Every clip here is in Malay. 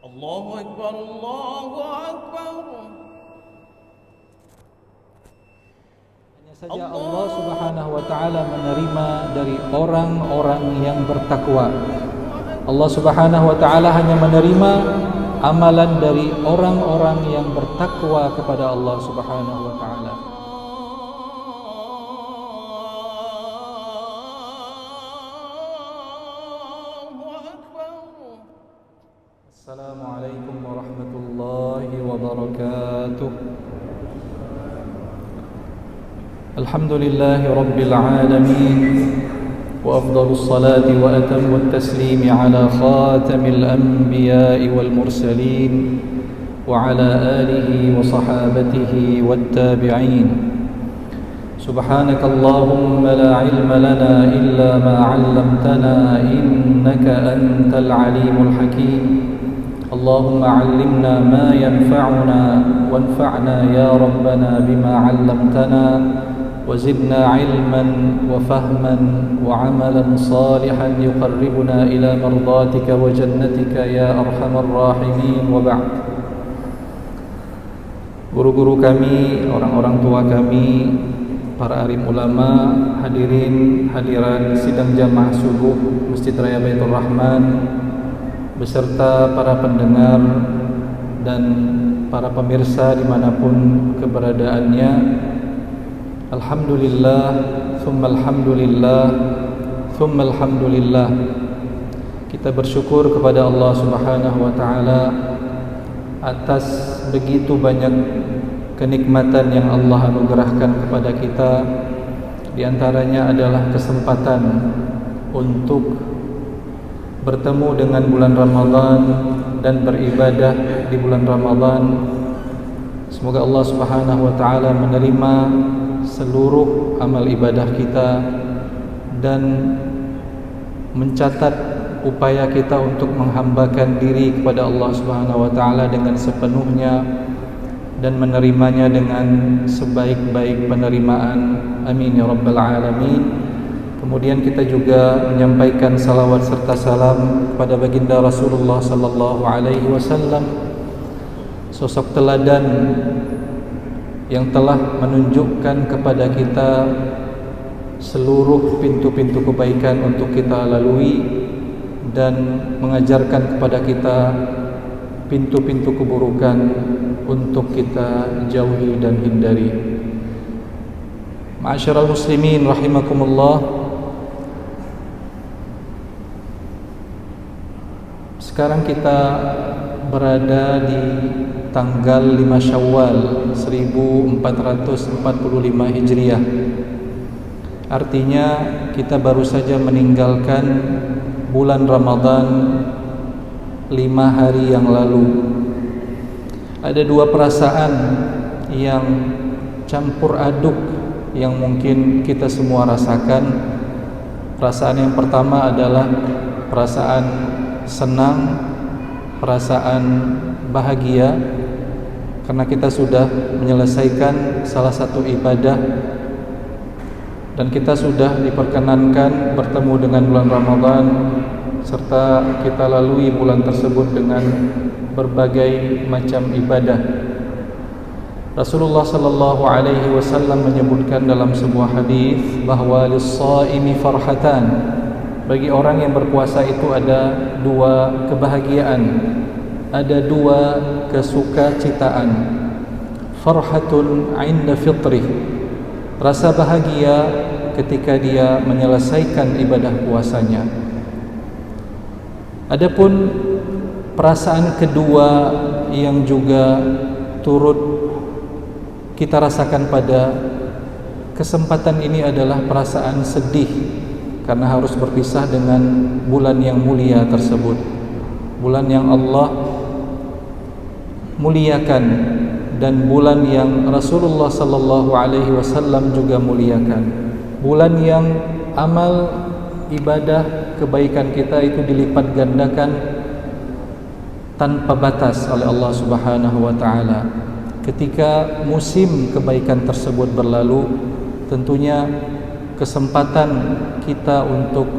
Allahu Akbar, Allahu Akbar. Hanya saja Allah Subhanahu wa taala menerima dari orang-orang yang bertakwa. Allah Subhanahu wa taala hanya menerima amalan dari orang-orang yang bertakwa kepada Allah Subhanahu wa taala. Assalamualaikum warahmatullahi wabarakatuh. Alhamdulillahi rabbil alamin. وأفضل الصلاة وأتم التسليم على خاتم الأنبياء والمرسلين وعلى آله وصحابته والتابعين. سبحانك اللهم لا علم لنا إلا ما علمتنا إنك أنت العليم الحكيم. اللهم علمنا ما ينفعنا وانفعنا يا ربنا بما علمتنا وزدنا علما وفهما وعملا صالحا يقربنا إلى مرضاتك وجنتك يا أرحم الراحمين. وبعد. Guru-guru kami, orang-orang tua kami, para alim ulama, hadirin hadirat sidang jamaah subuh Masjid Raya Baitur Rahman, beserta para pendengar dan para pemirsa dimanapun keberadaannya. Alhamdulillah, thumma alhamdulillah, thumma alhamdulillah. Kita bersyukur kepada Allah Subhanahu wa taala atas begitu banyak kenikmatan yang Allah anugerahkan kepada kita. Di antaranya adalah kesempatan untuk bertemu dengan bulan Ramadan dan beribadah di bulan Ramadan. Semoga Allah Subhanahu wa taala menerima seluruh amal ibadah kita dan mencatat upaya kita untuk menghambakan diri kepada Allah Subhanahu wa taala dengan sepenuhnya dan menerimanya dengan sebaik-baik penerimaan. Amin ya rabbal alamin. Kemudian kita juga menyampaikan salawat serta salam kepada baginda Rasulullah sallallahu alaihi wasallam, sosok teladan yang telah menunjukkan kepada kita seluruh pintu-pintu kebaikan untuk kita lalui dan mengajarkan kepada kita pintu-pintu keburukan untuk kita jauhi dan hindari. Ma'asyiral muslimin rahimakumullah. Sekarang kita berada di tanggal 5 Syawal 1445 Hijriah. Artinya kita baru saja meninggalkan bulan Ramadan 5 hari yang lalu. Ada dua perasaan yang campur aduk yang mungkin kita semua rasakan. Perasaan yang pertama adalah perasaan senang, perasaan bahagia karena kita sudah menyelesaikan salah satu ibadah dan kita sudah diperkenankan bertemu dengan bulan Ramadan, serta kita lalui bulan tersebut dengan berbagai macam ibadah. Rasulullah sallallahu alaihi wasallam menyebutkan dalam sebuah hadis bahwa lis-shaimi farhatan. Bagi orang yang berpuasa itu ada dua kebahagiaan, ada dua kesukacitaan. Farhatun 'inda fitrih, rasa bahagia ketika dia menyelesaikan ibadah puasanya. Adapun perasaan kedua yang juga turut kita rasakan pada kesempatan ini adalah perasaan sedih karena harus berpisah dengan bulan yang mulia tersebut, bulan yang Allah muliakan dan bulan yang Rasulullah sallallahu alaihi wasallam juga muliakan, bulan yang amal ibadah kebaikan kita itu dilipat gandakan tanpa batas oleh Allah Subhanahu wa taala. Ketika musim kebaikan tersebut berlalu, tentunya kesempatan kita untuk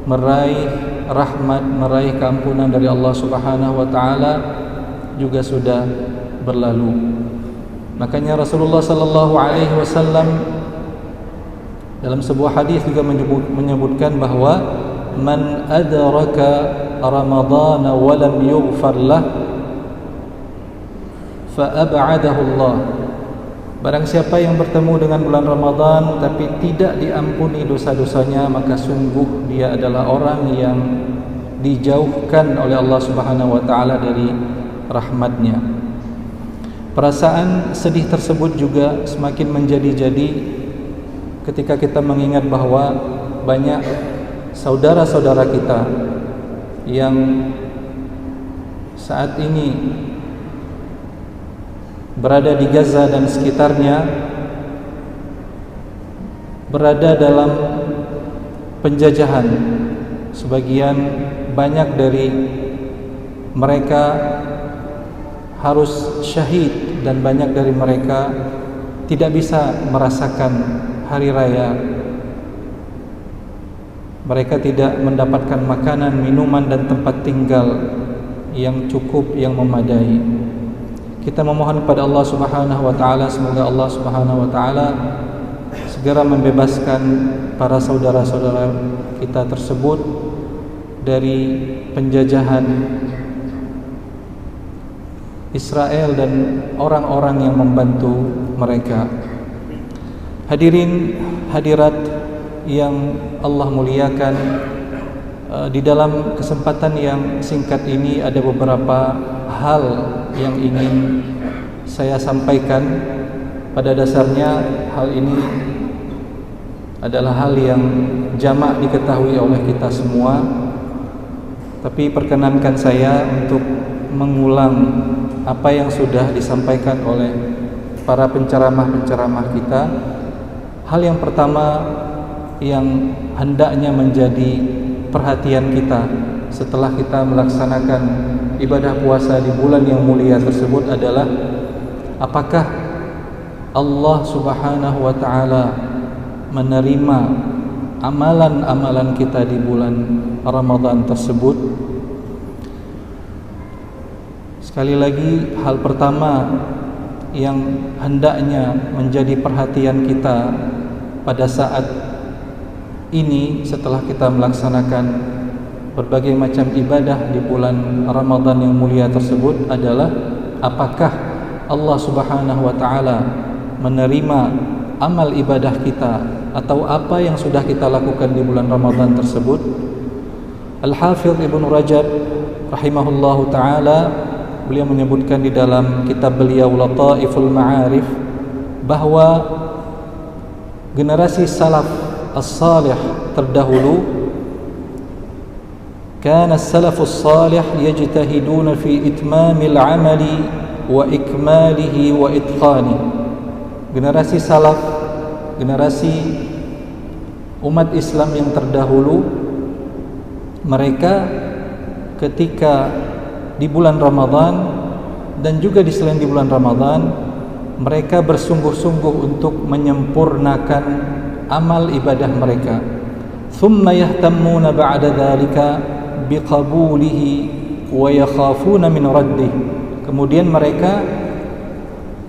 meraih rahmat, meraih keampunan dari Allah Subhanahu wa taala juga sudah berlalu. Makanya Rasulullah sallallahu alaihi wasallam dalam sebuah hadis juga menyebutkan bahwa man adraka Ramadhan wa lam yughfar lah fa ab'adahu Allah. Barang siapa yang bertemu dengan bulan Ramadan tapi tidak diampuni dosa-dosanya, maka sungguh dia adalah orang yang dijauhkan oleh Allah Subhanahu wa taala dari rahmatnya. Perasaan sedih tersebut juga semakin menjadi-jadi ketika kita mengingat bahwa banyak saudara-saudara kita yang saat ini berada di Gaza dan sekitarnya, berada dalam penjajahan. Sebagian banyak dari mereka harus syahid dan banyak dari mereka tidak bisa merasakan hari raya. Mereka tidak mendapatkan makanan, minuman dan tempat tinggal yang cukup, yang memadai. Kita memohon kepada Allah Subhanahu wa taala, semoga Allah Subhanahu wa taala segera membebaskan para saudara-saudara kita tersebut dari penjajahan Israel dan orang-orang yang membantu mereka. Hadirin hadirat yang Allah muliakan, di dalam kesempatan yang singkat ini ada beberapa hal yang ingin saya sampaikan. Pada dasarnya hal ini adalah hal yang jamak diketahui oleh kita semua, tapi perkenankan saya untuk mengulang apa yang sudah disampaikan oleh para penceramah-penceramah kita. Hal yang pertama yang hendaknya menjadi perhatian kita setelah kita melaksanakan ibadah puasa di bulan yang mulia tersebut adalah apakah Allah Subhanahu wa taala menerima amalan-amalan kita di bulan Ramadan tersebut. Sekali lagi, hal pertama yang hendaknya menjadi perhatian kita pada saat ini setelah kita melaksanakan berbagai macam ibadah di bulan Ramadan yang mulia tersebut adalah apakah Allah Subhanahu wa taala menerima amal ibadah kita atau apa yang sudah kita lakukan di bulan Ramadan tersebut. Al-Hafidz Ibnu Rajab rahimahullahu taala, beliau menyebutkan di dalam kitab beliau Lataiful Ma'arif bahwa generasi salaf as-salih terdahulu, kana as-salafus salih yajtahiduna fi itmamil amali wa ikmalihi wa itqani. Generasi salaf, generasi umat Islam yang terdahulu, mereka ketika di bulan Ramadan dan juga di selain di bulan Ramadan, mereka bersungguh-sungguh untuk menyempurnakan amal ibadah mereka. Thumma yahtammuna ba'da dhalika biqabulihi wa yakhafuna min raddih. Kemudian mereka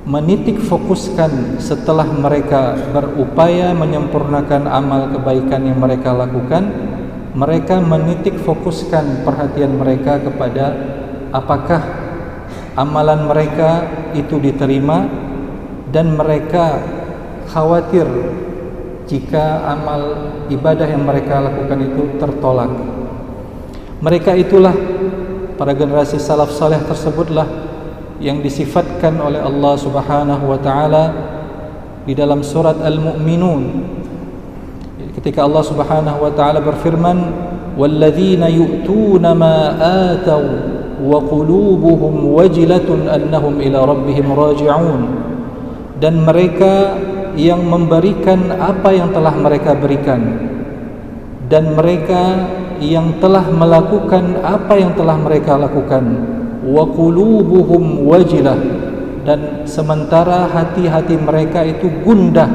menitik fokuskan setelah mereka berupaya menyempurnakan amal kebaikan yang mereka lakukan, mereka menitik fokuskan perhatian mereka kepada apakah amalan mereka itu diterima, dan mereka khawatir jika amal ibadah yang mereka lakukan itu tertolak. Mereka itulah, para generasi salaf saleh tersebutlah yang disifatkan oleh Allah Subhanahu wa taala di dalam surat Al-Mu'minun ketika Allah Subhanahu wa taala berfirman, walladzina yu'tuna ma ataw wa qulubuhum wajilatun annahum ila rabbihim raji'un. Dan mereka yang memberikan apa yang telah mereka berikan, dan mereka yang telah melakukan apa yang telah mereka lakukan, wa qulubuhum wajilah, dan sementara hati-hati mereka itu gundah,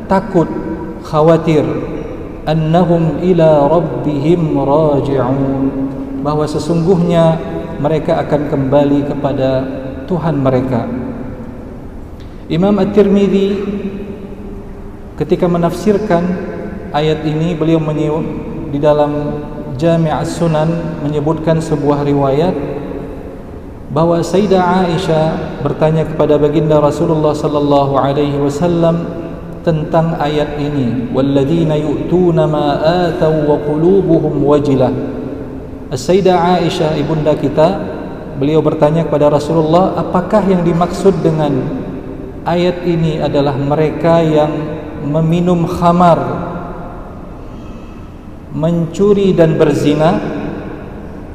takut, khawatir. annahum ila rabbihim raji'un, bahwa sesungguhnya mereka akan kembali kepada Tuhan mereka. Imam At-Tirmidzi ketika menafsirkan ayat ini, beliau di dalam Jami' As-Sunan menyebutkan sebuah riwayat bahwa Sayyidah Aisyah bertanya kepada baginda Rasulullah sallallahu alaihi wasallam tentang ayat ini, walladzina yu'tuna ma atau wa qulubuhum wajilah. Sayyidah Aisyah ibunda kita, beliau bertanya kepada Rasulullah, apakah yang dimaksud dengan ayat ini adalah mereka yang meminum khamar, mencuri dan berzina?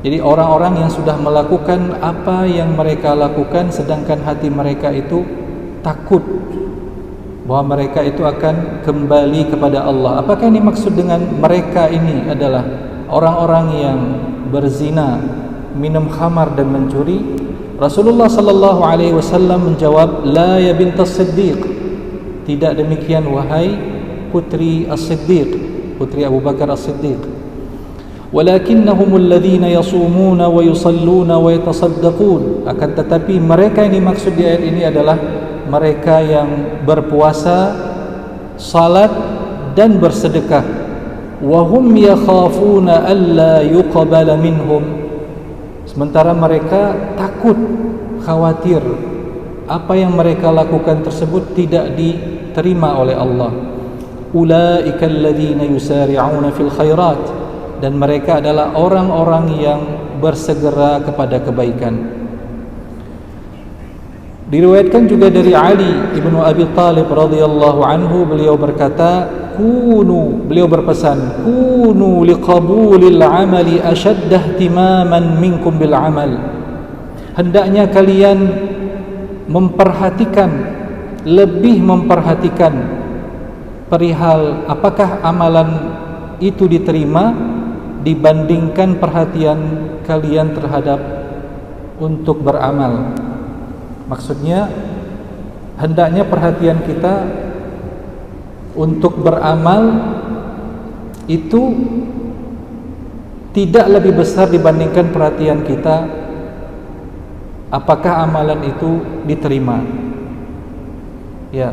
Jadi orang-orang yang sudah melakukan apa yang mereka lakukan sedangkan hati mereka itu takut bahwa mereka itu akan kembali kepada Allah. Apakah ini maksud dengan mereka ini adalah orang-orang yang berzina, minum khamar dan mencuri? Rasulullah sallallahu alaihi wasallam menjawab, la ya bintas Siddiq, tidak demikian wahai putri As-Siddiq, putri Abu Bakar As-Siddiq. Walakinnahumul ladzina yasumuna wa yusalluna wa yatasaddaqun, akan tetapi mereka yang dimaksud di ayat ini adalah mereka yang berpuasa, salat dan bersedekah. Wa hum yakhafuna alla yuqbala minhum, sementara mereka takut, khawatir apa yang mereka lakukan tersebut tidak diterima oleh Allah. Ulaika alladzina yusari'una fil khairat, dan mereka adalah orang-orang yang bersegera kepada kebaikan. Diriwayatkan juga dari Ali ibnu Abi Thalib radhiyallahu anhu, beliau berkata, beliau berpesan, kunu liqabulil amali ashadda ihtimaman minkum bil amal, hendaknya kalian lebih memperhatikan perihal apakah amalan itu diterima dibandingkan perhatian kalian terhadap untuk beramal. Maksudnya hendaknya perhatian kita untuk beramal itu tidak lebih besar dibandingkan perhatian kita apakah amalan itu diterima. Ya,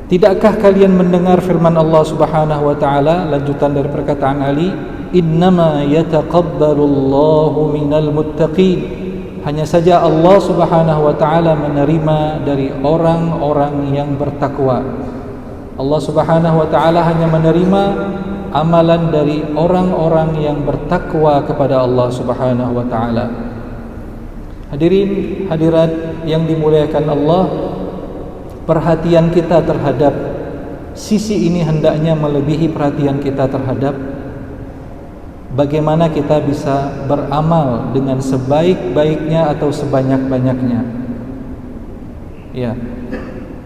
tidakkah kalian mendengar firman Allah Subhanahu wa taala, lanjutan dari perkataan Ali, innama yataqabbalullahu minal muttaqin, hanya saja Allah Subhanahu wa taala menerima dari orang-orang yang bertakwa. Allah Subhanahu wa taala hanya menerima amalan dari orang-orang yang bertakwa kepada Allah Subhanahu wa taala. Hadirin hadirat yang dimuliakan Allah, perhatian kita terhadap sisi ini hendaknya melebihi perhatian kita terhadap bagaimana kita bisa beramal dengan sebaik-baiknya atau sebanyak-banyaknya. Ya,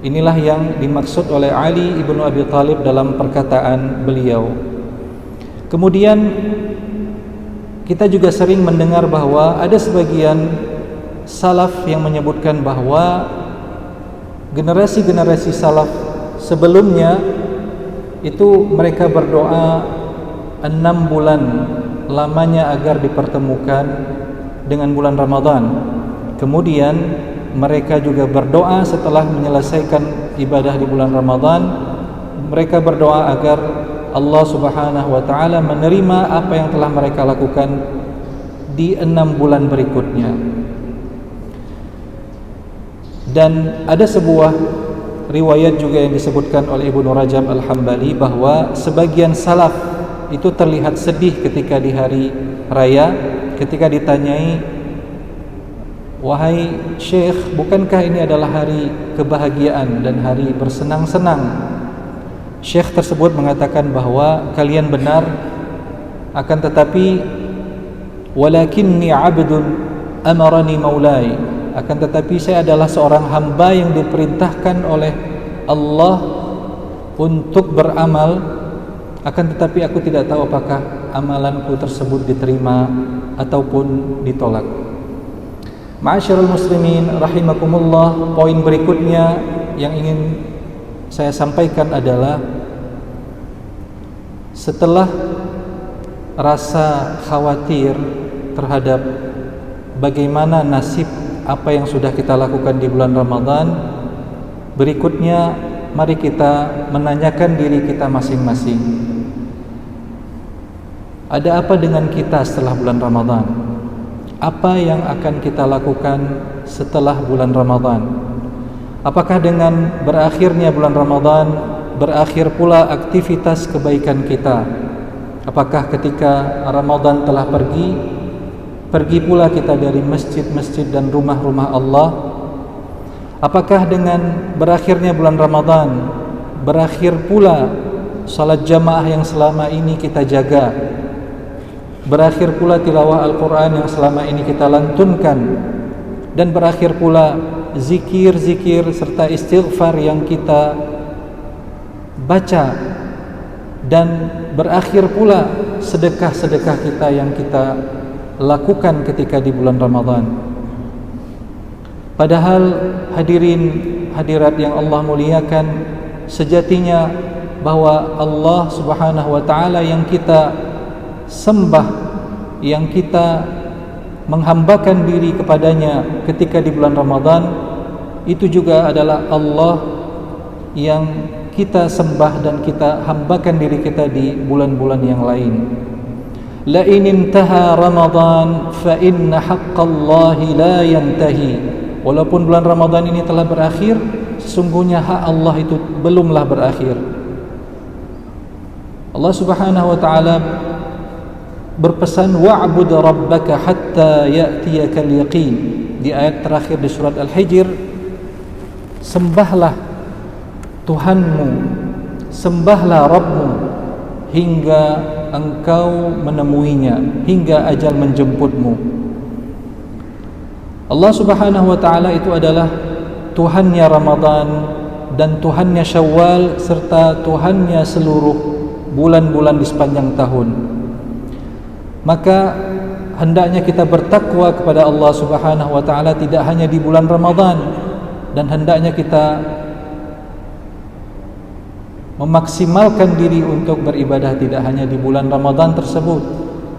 inilah yang dimaksud oleh Ali ibnu Abi Thalib dalam perkataan beliau. Kemudian kita juga sering mendengar bahwa ada sebagian salaf yang menyebutkan bahwa generasi-generasi salaf sebelumnya itu mereka berdoa 6 bulan lamanya agar dipertemukan dengan bulan Ramadan. Kemudian mereka juga berdoa setelah menyelesaikan ibadah di bulan Ramadan, mereka berdoa agar Allah Subhanahu wa taala menerima apa yang telah mereka lakukan di 6 bulan berikutnya. Dan ada sebuah riwayat juga yang disebutkan oleh Ibnu Rajab Al-Hambali bahwa sebagian salaf itu terlihat sedih ketika di hari raya, ketika ditanyai, wahai Syekh, bukankah ini adalah hari kebahagiaan dan hari bersenang-senang? Syekh tersebut mengatakan bahwa kalian benar, akan tetapi walakinni abdun amarani maulai, akan tetapi saya adalah seorang hamba yang diperintahkan oleh Allah untuk beramal, akan tetapi aku tidak tahu apakah amalanku tersebut diterima ataupun ditolak. Ma'asyiral muslimin rahimakumullah, poin berikutnya yang ingin saya sampaikan adalah setelah rasa khawatir terhadap bagaimana nasib apa yang sudah kita lakukan di bulan Ramadan, berikutnya mari kita menanyakan diri kita masing-masing. Ada apa dengan kita setelah bulan Ramadan? Apa yang akan kita lakukan setelah bulan Ramadan? Apakah dengan berakhirnya bulan Ramadan berakhir pula aktivitas kebaikan kita? Apakah ketika Ramadan telah pergi pula kita dari masjid-masjid dan rumah-rumah Allah? Apakah dengan berakhirnya bulan Ramadan berakhir pula salat jamaah yang selama ini kita jaga? Berakhir pula tilawah Al-Quran yang selama ini kita lantunkan, dan berakhir pula zikir-zikir serta istighfar yang kita baca, dan berakhir pula sedekah-sedekah kita yang kita lakukan ketika di bulan Ramadan. Padahal hadirin hadirat yang Allah muliakan, sejatinya bahwa Allah Subhanahu wa taala yang kita sembah, yang kita menghambakan diri kepadanya ketika di bulan Ramadan, itu juga adalah Allah yang kita sembah dan kita hambakan diri kita di bulan-bulan yang lain. La in intaha Ramadan fa inna haqqallahi la yantahi. Walaupun bulan Ramadan ini telah berakhir, sesungguhnya hak Allah itu belumlah berakhir. Allah Subhanahu wa taala berpesan, wa'bud rabbaka hatta ya'tiyakal yaqin. Di ayat terakhir di surat Al-Hijr, sembahlah Tuhanmu, sembahlah Rabbmu hingga engkau menemuinya, hingga ajal menjemputmu. Allah Subhanahu wa taala itu adalah Tuhannya Ramadan dan Tuhannya Syawal serta Tuhannya seluruh bulan-bulan di sepanjang tahun. Maka hendaknya kita bertakwa kepada Allah Subhanahu wa taala tidak hanya di bulan Ramadan, dan hendaknya kita memaksimalkan diri untuk beribadah tidak hanya di bulan Ramadan tersebut.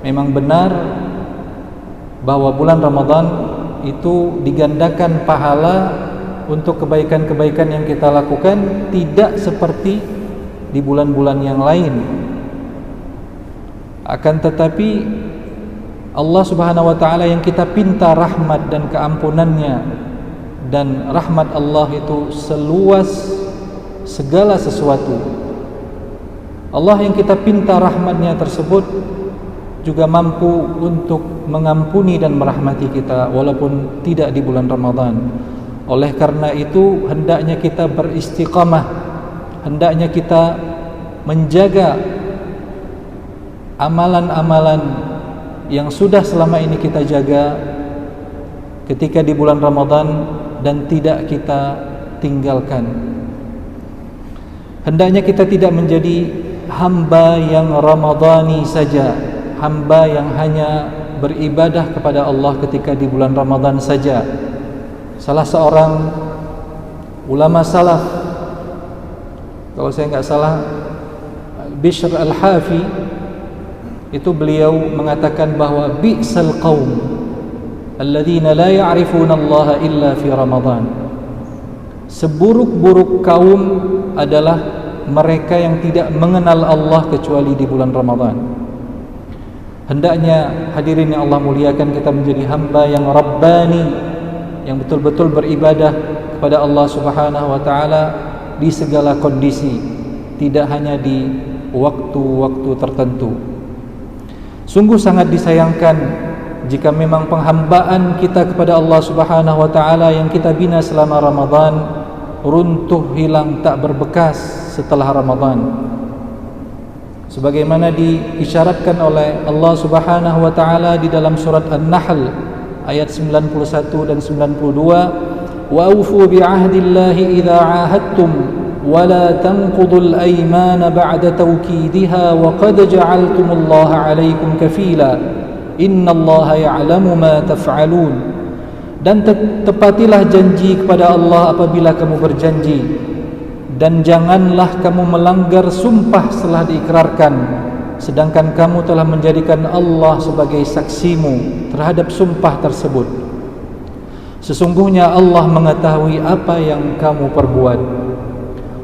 Memang benar bahwa bulan Ramadan itu digandakan pahala untuk kebaikan-kebaikan yang kita lakukan, tidak seperti di bulan-bulan yang lain. Akan tetapi Allah Subhanahu wa taala yang kita pinta rahmat dan keampunannya, dan rahmat Allah itu seluas segala sesuatu. Allah yang kita pinta rahmatnya tersebut juga mampu untuk mengampuni dan merahmati kita walaupun tidak di bulan Ramadan. Oleh karena itu hendaknya kita beristiqamah, hendaknya kita menjaga amalan-amalan yang sudah selama ini kita jaga ketika di bulan Ramadan dan tidak kita tinggalkan. Hendaknya kita tidak menjadi hamba yang Ramadhani saja, hamba yang hanya beribadah kepada Allah ketika di bulan Ramadan saja. Salah seorang ulama salaf, kalau saya enggak salah Bishr al-Hafi, itu beliau mengatakan bahwa bi'sal qaum alladzina la ya'rifuna Allah illa fi Ramadan. Seburuk-buruk kaum adalah mereka yang tidak mengenal Allah kecuali di bulan Ramadan. Hendaknya hadirin yang Allah muliakan, kita menjadi hamba yang rabbani, yang betul-betul beribadah kepada Allah Subhanahu wa taala di segala kondisi, tidak hanya di waktu-waktu tertentu. Sungguh sangat disayangkan jika memang penghambaan kita kepada Allah Subhanahu wa taala yang kita bina selama Ramadan runtuh, hilang, tak berbekas setelah Ramadan. Sebagaimana diisyaratkan oleh Allah Subhanahu wa taala di dalam surat An-Nahl ayat 91 dan 92, wa aufu bi'ahdillahi idza 'ahadtum ولا تنقضوا الأيمان بعد توكيدها وقد جعلتم الله عليكم كفيلا إن الله يعلم ما تفعلون. Dan tepatilah janji kepada Allah apabila kamu berjanji, dan janganlah kamu melanggar sumpah setelah diikrarkan, sedangkan kamu telah menjadikan Allah sebagai saksimu terhadap sumpah tersebut. Sesungguhnya Allah mengetahui apa yang kamu perbuat.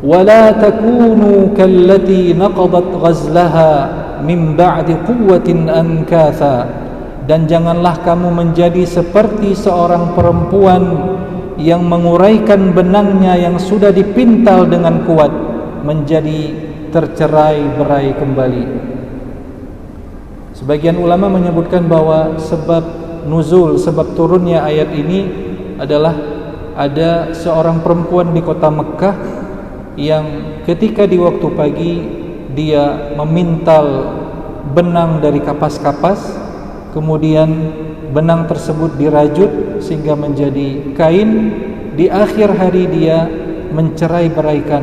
Wala takunu kallati naqadat ghazlaha min ba'di quwwatin ankatha, dan janganlah kamu menjadi seperti seorang perempuan yang menguraikan benangnya yang sudah dipintal dengan kuat menjadi tercerai-berai kembali. Sebagian ulama menyebutkan bahwa sebab nuzul, sebab turunnya ayat ini adalah ada seorang perempuan di kota Mekah yang ketika di waktu pagi dia memintal benang dari kapas-kapas, kemudian benang tersebut dirajut sehingga menjadi kain. Di akhir hari dia mencerai-beraikan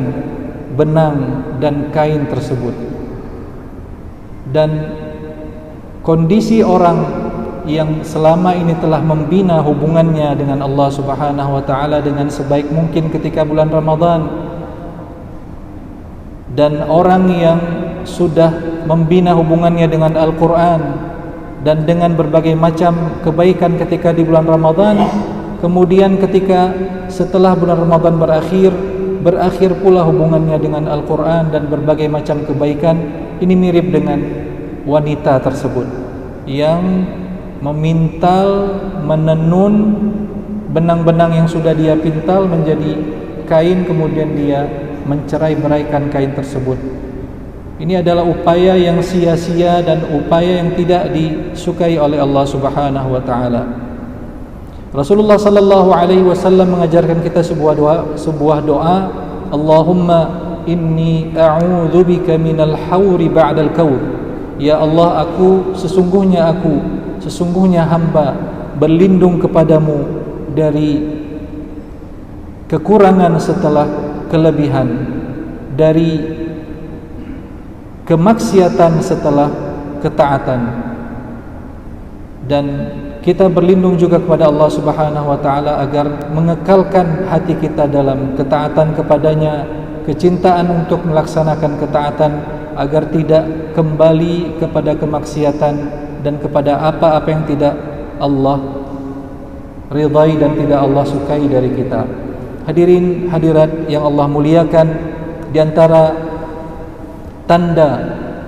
benang dan kain tersebut. Dan kondisi orang yang selama ini telah membina hubungannya dengan Allah Subhanahu wa taala dengan sebaik mungkin ketika bulan Ramadan, dan orang yang sudah membina hubungannya dengan Al-Quran dan dengan berbagai macam kebaikan ketika di bulan Ramadan, kemudian ketika setelah bulan Ramadan berakhir pula hubungannya dengan Al-Quran dan berbagai macam kebaikan. Ini mirip dengan wanita tersebut yang memintal, menenun benang-benang yang sudah dia pintal menjadi kain, kemudian dia mencerai-beraikan kain tersebut. Ini adalah upaya yang sia-sia dan upaya yang tidak disukai oleh Allah Subhanahu wa taala. Rasulullah sallallahu alaihi wasallam mengajarkan kita sebuah doa, Allahumma inni a'udzubika minal hauri ba'dal kaur. Ya Allah, sesungguhnya hamba berlindung kepadamu dari kekurangan setelah kelebihan, dari kemaksiatan setelah ketaatan. Dan kita berlindung juga kepada Allah Subhanahu wa taala agar mengekalkan hati kita dalam ketaatan kepadanya, kecintaan untuk melaksanakan ketaatan, agar tidak kembali kepada kemaksiatan dan kepada apa-apa yang tidak Allah ridai dan tidak Allah sukai dari kita. Hadirin hadirat yang Allah muliakan, di antara tanda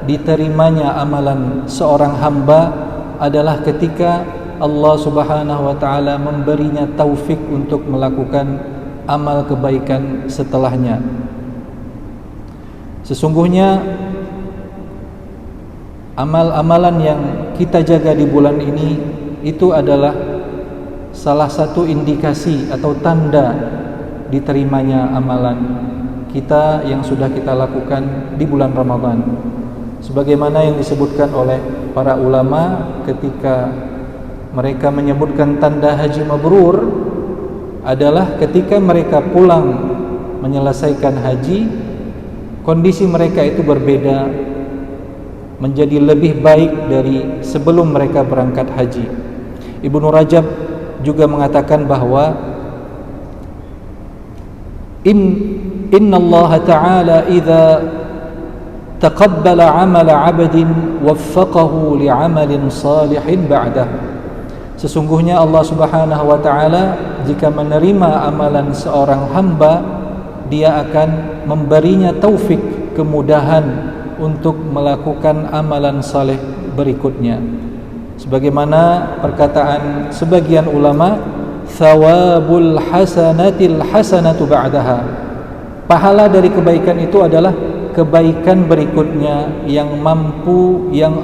diterimanya amalan seorang hamba adalah ketika Allah Subhanahu wa taala memberinya taufik untuk melakukan amal kebaikan setelahnya. Sesungguhnya amal-amalan yang kita jaga di bulan ini itu adalah salah satu indikasi atau tanda diterimanya amalan kita yang sudah kita lakukan di bulan Ramadan. Sebagaimana yang disebutkan oleh para ulama ketika mereka menyebutkan tanda haji mabrur adalah ketika mereka pulang menyelesaikan haji, kondisi mereka itu berbeda, menjadi lebih baik dari sebelum mereka berangkat haji. Ibnu Rajab juga mengatakan bahwa Inna Allah Ta'ala idza taqabbala 'amala 'abdin waffaqahu li'amalin salihin ba'dah. Sesungguhnya Allah Subhanahu wa taala jika menerima amalan seorang hamba, Dia akan memberinya taufik, kemudahan untuk melakukan amalan saleh berikutnya. Sebagaimana perkataan sebagian ulama, thawabul hasanatil hasanatu ba'daha. Pahala dari kebaikan itu adalah kebaikan berikutnya yang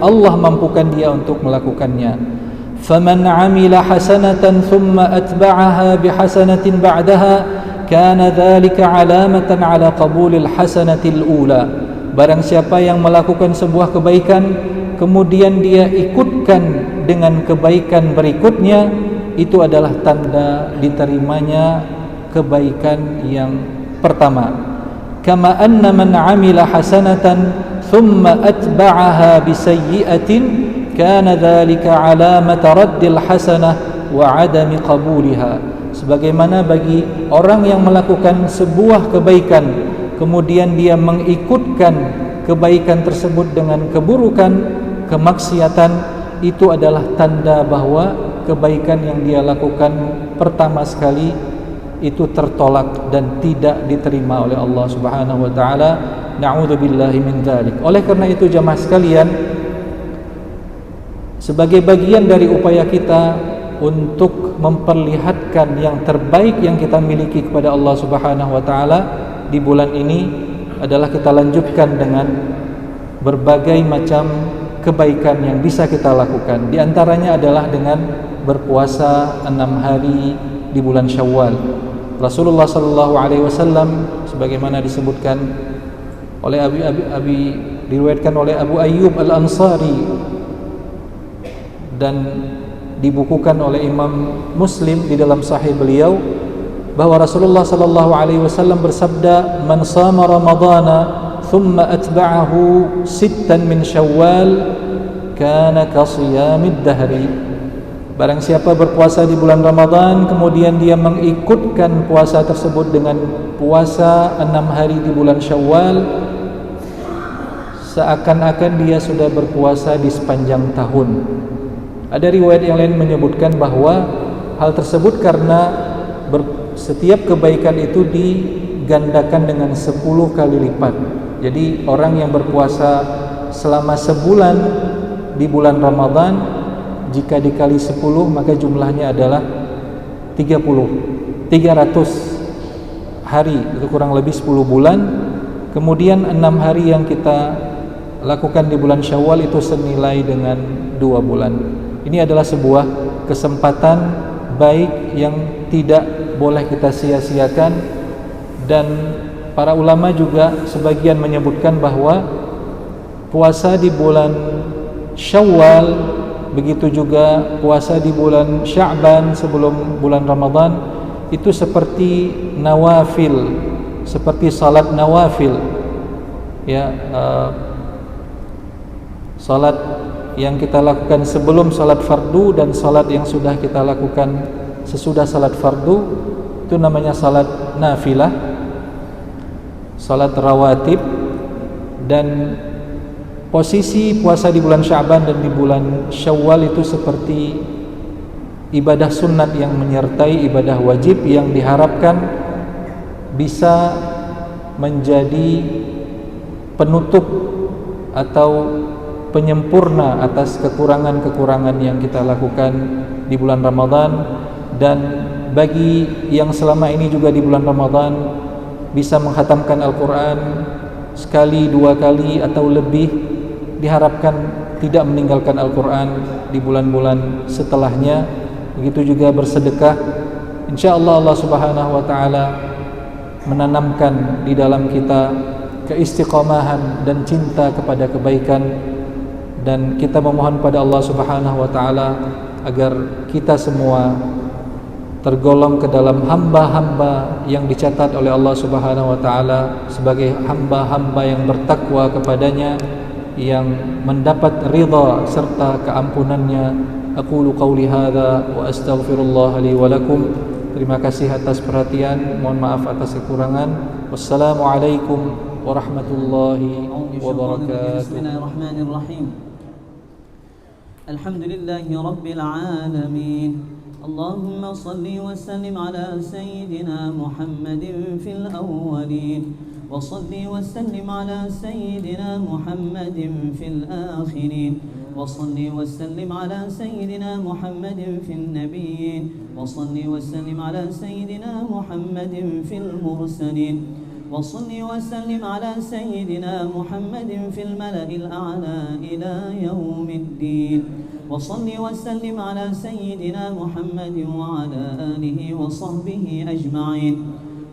Allah mampukan dia untuk melakukannya. Faman 'amila hasanatan thumma atba'aha bihasanatin ba'daha kana dzalika 'alamatan 'ala qabulil hasanatil ula. Barang siapa yang melakukan sebuah kebaikan kemudian dia ikutkan dengan kebaikan berikutnya, itu adalah tanda diterimanya kebaikan yang pertama. Kama anna man 'amila hasanatan thumma atba'aha bisayyi'atin kana dzalika 'alamata raddil hasanah wa 'adami qabuliha. Sebagaimana bagi orang yang melakukan sebuah kebaikan kemudian dia mengikutkan kebaikan tersebut dengan keburukan, kemaksiatan, itu adalah tanda bahwa kebaikan yang dia lakukan pertama sekali itu tertolak dan tidak diterima oleh Allah Subhanahu wa taala. Na'udzubillahi min dzalik. Oleh karena itu jamaah sekalian, sebagai bagian dari upaya kita untuk memperlihatkan yang terbaik yang kita miliki kepada Allah Subhanahu wa taala di bulan ini adalah kita lanjutkan dengan berbagai macam kebaikan yang bisa kita lakukan. Di antaranya adalah dengan berpuasa 6 hari di bulan Syawal. Rasulullah sallallahu alaihi wasallam sebagaimana disebutkan oleh diriwayatkan oleh Abu Ayyub Al-Ansari dan dibukukan oleh Imam Muslim di dalam sahih beliau, bahwa Rasulullah sallallahu alaihi wasallam bersabda, "Man shama Ramadhana thumma atba'ahu 6 min Syawal kana ka shiyamid dahri." Barang siapa berpuasa di bulan Ramadan kemudian dia mengikutkan puasa tersebut dengan puasa 6 hari di bulan Syawal, seakan-akan dia sudah berpuasa di sepanjang tahun. Ada riwayat yang lain menyebutkan bahwa hal tersebut karena setiap kebaikan itu digandakan dengan 10 kali lipat. Jadi orang yang berpuasa selama sebulan di bulan Ramadan, jika dikali 10 maka jumlahnya adalah 300 hari, itu kurang lebih 10 bulan. Kemudian 6 hari yang kita lakukan di bulan Syawal itu senilai dengan 2 bulan. Ini adalah sebuah kesempatan baik yang tidak boleh kita sia-siakan, dan para ulama juga sebagian menyebutkan bahwa puasa di bulan Syawal, begitu juga puasa di bulan Sya'ban sebelum bulan Ramadan itu seperti nawafil, seperti salat nawafil, ya, salat yang kita lakukan sebelum salat fardu dan salat yang sudah kita lakukan sesudah salat fardu, itu namanya salat nafilah, salat rawatib. Dan posisi puasa di bulan Sya'ban dan di bulan Syawal itu seperti ibadah sunat yang menyertai ibadah wajib yang diharapkan bisa menjadi penutup atau penyempurna atas kekurangan-kekurangan yang kita lakukan di bulan Ramadan. Dan bagi yang selama ini juga di bulan Ramadan bisa menghatamkan Al-Quran sekali, 2 kali atau lebih, diharapkan tidak meninggalkan Al-Quran di bulan-bulan setelahnya. Begitu juga bersedekah. InsyaAllah Allah Subhanahu wa ta'ala menanamkan di dalam kita keistiqomahan dan cinta kepada kebaikan, dan kita memohon pada Allah Subhanahu wa ta'ala agar kita semua tergolong ke dalam hamba-hamba yang dicatat oleh Allah Subhanahu wa ta'ala sebagai hamba-hamba yang bertakwa kepadanya, yang mendapat ridha serta keampunannya. Aqulu qawli hadza wa astaghfirullah li wa lakum. Terima kasih atas perhatian, mohon maaf atas kekurangan. Wassalamualaikum warahmatullahi wabarakatuh. Bismillahirrahmanirrahim. Alhamdulillahi rabbil alamin. اللهم صل وسلم على سيدنا محمد في الأولين وصل وسلم على سيدنا محمد في الآخرين وصل وسلم على سيدنا محمد في النبيين وصل وسلم على سيدنا محمد في المرسلين وصل وسلم على سيدنا محمد في الملأ الأعلى إلى يوم الدين وصل وسلم على سيدنا محمد وعلى آله وصحبه أجمعين.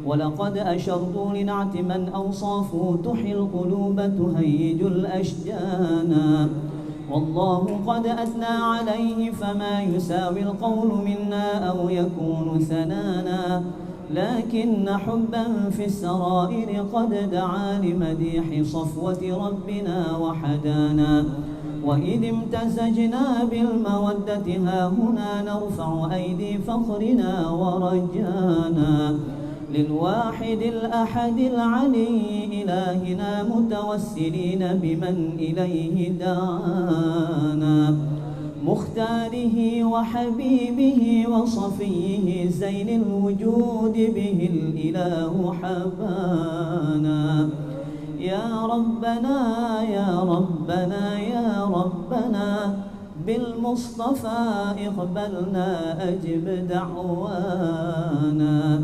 ولقد أشرت لنعت من أوصافه تحيي القلوب تهيج الأشجان، والله قد أثنى عليه فما يساوي القول منا أو يكون ثنانا، لكن حبا في السرائر قد دعا لمديح صفوة ربنا وحدانا. وإذ امتزجنا بالمودة ها هنا نرفع أيدي فخرنا ورجانا، للواحد الأحد العلي إلهنا متوسلين بمن إليه دعانا مختاره وحبيبه وصفيه زين الوجود به الإله حبانا يا ربنا يا ربنا يا ربنا بالمصطفى اقبلنا أجب دعوانا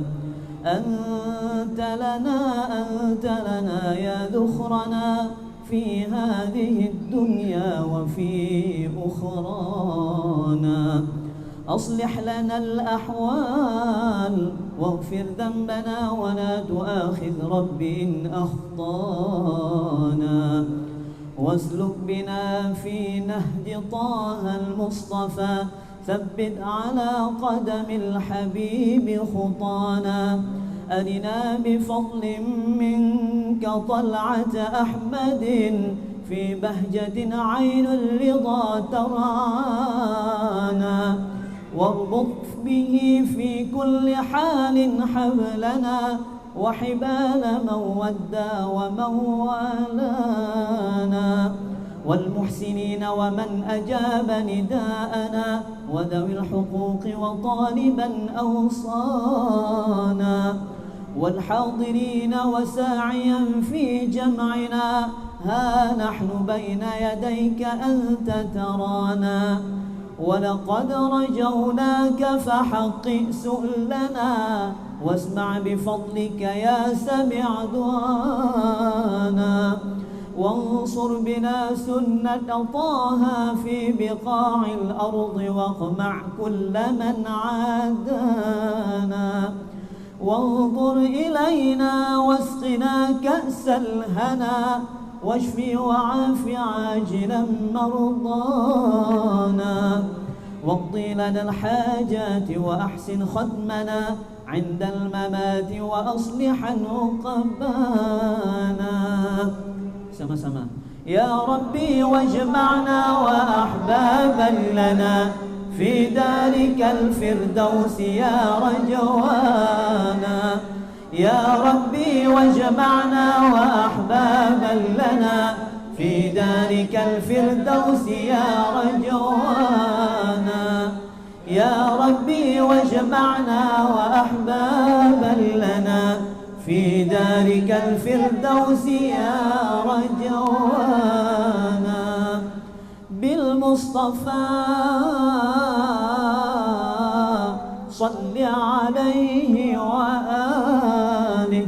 أنت لنا يا ذخرنا في هذه الدنيا وفي أخرانا أصلح لنا الأحوال واغفر ذنبنا ولا تؤاخذ رب إن أخطانا واسلك بنا في نهج طه المصطفى ثبت على قدم الحبيب خطانا أرنا بفضل منك طلعة أحمد في بهجة عين الرضا ترعانا واربط به في كل حال حبلنا وحبال من ودى ومن والانا والمحسنين ومن أجاب نداءنا وذوي الحقوق وطالبا أوصانا والحاضرين وساعيا في جمعنا ها نحن بين يديك أنت ترانا ولقد رجوناك فحقق سؤلنا واسمع بفضلك يا سميع دعانا وانصر بنا سنة طه في بقاع الأرض واقمع كل من عادانا وانظر إلينا واسقنا كأس الهنا واشف وعاف عاجلا مرضانا واقضي لنا الحاجات وأحسن ختمنا عند الممات وأصلح عقبانا sama-sama يا ربي واجمعنا وأحبابا لنا في دارك الفردوس يا رجوانا يا ربي واجمعنا وأحبابا لنا في دارك الفردوس يا رجوانا يا ربي واجمعنا وأحبابا لنا في دارك الفردوس يا رجوانا بالمصطفى صل عليه وآله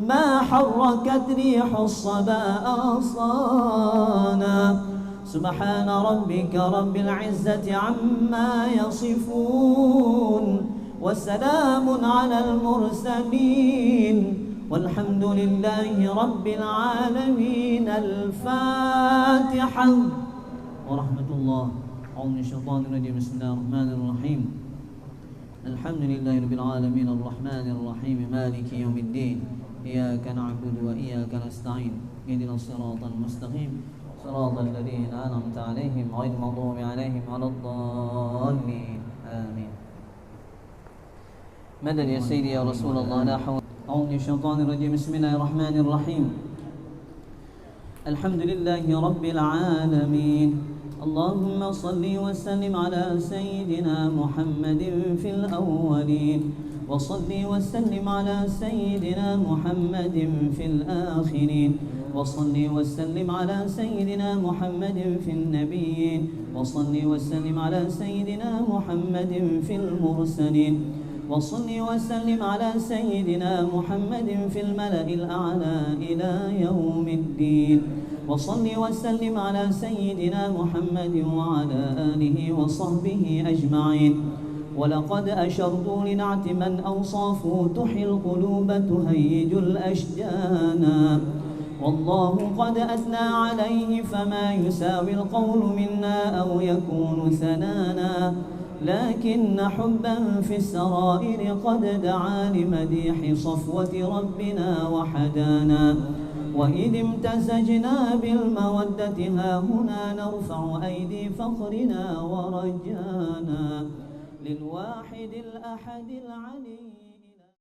ما حركت ريح الصبا أغصانا سبحان ربك رب العزة عما يصفون وسلام على المرسلين والحمد لله رب العالمين الفاتحة ورحمة الله أعوذ من الشيطان الرجيم بسم الله الرحمن الرحيم الحمد لله رب العالمين الرحمن الرحيم مالك يوم الدين إياك نعبد وإياك نستعين اهدنا الصراط المستقيم صراط الذين أنعمت عليهم غير المغضوب عليهم ولا الضالين آمين مدد يا سيدي يا رسول الله لا حول أعوذ من الشيطان الرجيم بسم الله الرحمن الرحيم الحمد لله رب العالمين اللهم صل وسلم على سيدنا محمد في الأولين وصل وسلم على سيدنا محمد في الآخرين وصل وسلم على سيدنا محمد في النبيين وصل وسلم على سيدنا محمد في المرسلين وصل وسلم على سيدنا محمد في الملأ الأعلى إلى يوم الدين وصل وسلم على سيدنا محمد وعلى آله وصحبه أجمعين ولقد أشرت لنعت من أوصافه تحيي القلوب تهيج الأشجانا والله قد أثنى عليه فما يساوي القول منا أو يكون ثنانا لكن حبا في السرائر قد دعا لمديح صفوة ربنا وحدانا وإذ امتزجنا بالمودة ها هنا نرفع أيدي فخرنا ورجانا للواحد الأحد العلي